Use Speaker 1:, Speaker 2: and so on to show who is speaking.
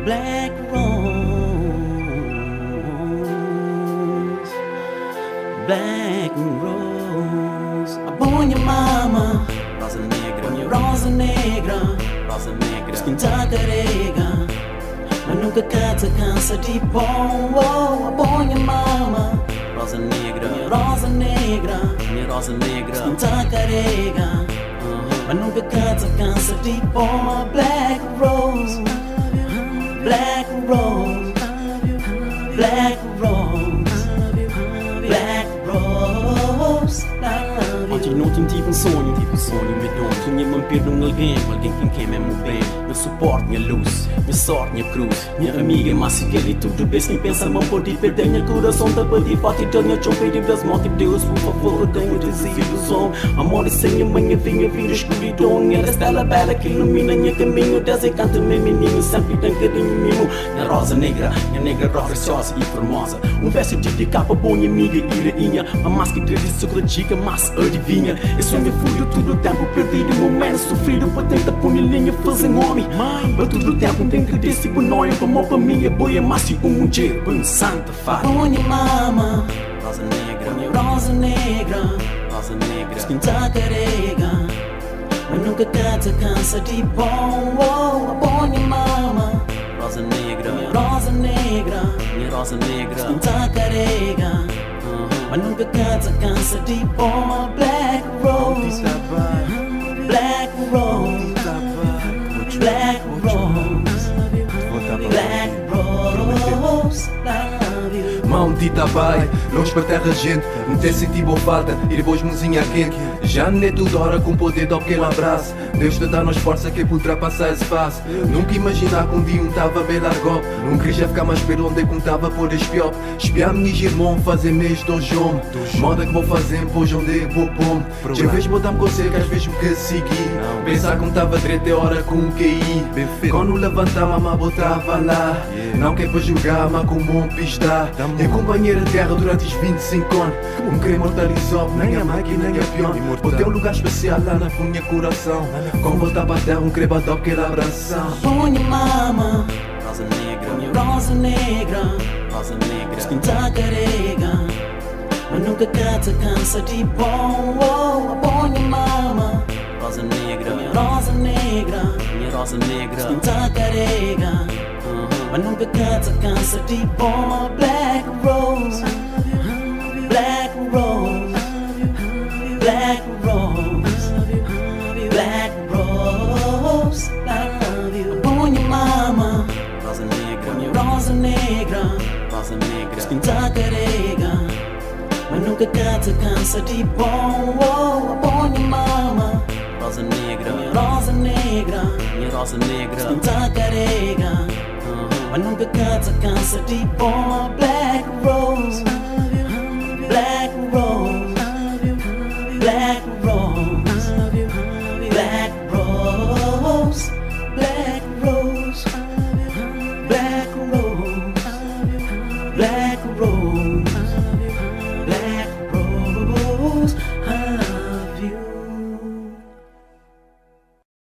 Speaker 1: Black rose, black rose. A ponha mama, rosa negra, minha rosa negra, rosa negra. Esquenta carega, mas nunca cansa de bom. A ponha mama, rosa negra, minha rosa negra, minha rosa negra. Esquenta carega, mas nunca cansa de bom. Black rose, black rose, black rose, black rose. Ontem noite tive sonho medonho. Sonhei-me perder alguém com quem me bem. Meu suporte, minha luz, minha sorte, minha cruz. Minha amiga, mas e tudo bem. Quem pensa não pode perder meu coração. Tá para de fato e tenho chão pedir das mãos. Deus, por favor, eu tenho desilusão. Amor e sem a minha vida escuridão. Era estela bela que ilumina meu caminho. Desencanta-me, menino, sempre tem carinho mimo. Minha rosa negra preciosa e formosa. Um verso de capa, boa amiga e rainha. A máscara de sucra chica, mas adivinha. Eu sonho fui todo o tempo perdido, momento sofrido. Para tentar pôr minha linha, fazer homem. Mas todo o tempo tem que descer por nós. Para minha boia, mas se um dia, bem santa fada. Ponha mama, rosa negra, minha rosa negra, rosa negra. Esquenta carega, mas nunca cansa de bom. Ponha mama, rosa negra, minha rosa negra, minha rosa negra. Esquenta carega, mas nunca cansa de bom. Black rose, black rose, black rose, black rose.
Speaker 2: Maldita bai, longe para terra gente, não tem sentido ou falta, ir boas mozinha quente. Já não é tudo hora com poder do pequeno abraço. Deus te dá-nos força que poderá passar esse passo. Nunca imaginar que um dia tava bem largou. Não queria ficar mais pelo onde contava por espiar. Espiar minhas irmãos, fazer mês do jom. Moda que vou fazer, pois onde vou pôr. Já vezes botar-me conselho, às vezes que segui. Pensar como tava direito é hora com um QI. Quando levantar, mamá botava lá. Não quer para jogar, mas como um pista. Minha companheira de guerra durante os 25 anos. Um creme mortalizou, nem a máquina nem a peão. Botei um lugar especial lá na minha coração. Como voltar para a terra, um creme adoro que era abração.
Speaker 1: Ponha mama, rosa negra, minha rosa negra, rosa negra. Esquenta carega, mas nunca cansa de bom. Ponha mama, rosa negra, minha rosa negra, minha rosa negra. Esquenta carega, mas nunca cansa de bom. Black rose, black rose, black rose, black rose. Ponha mama, rosa negra, minha rosa negra, rosa negra. Esquenta carega, mas nunca cansa de bom. Ponha mama, rosa negra, minha rosa negra, minha rosa negra. Esquenta carega, mas nunca cansa de bom. Black rose,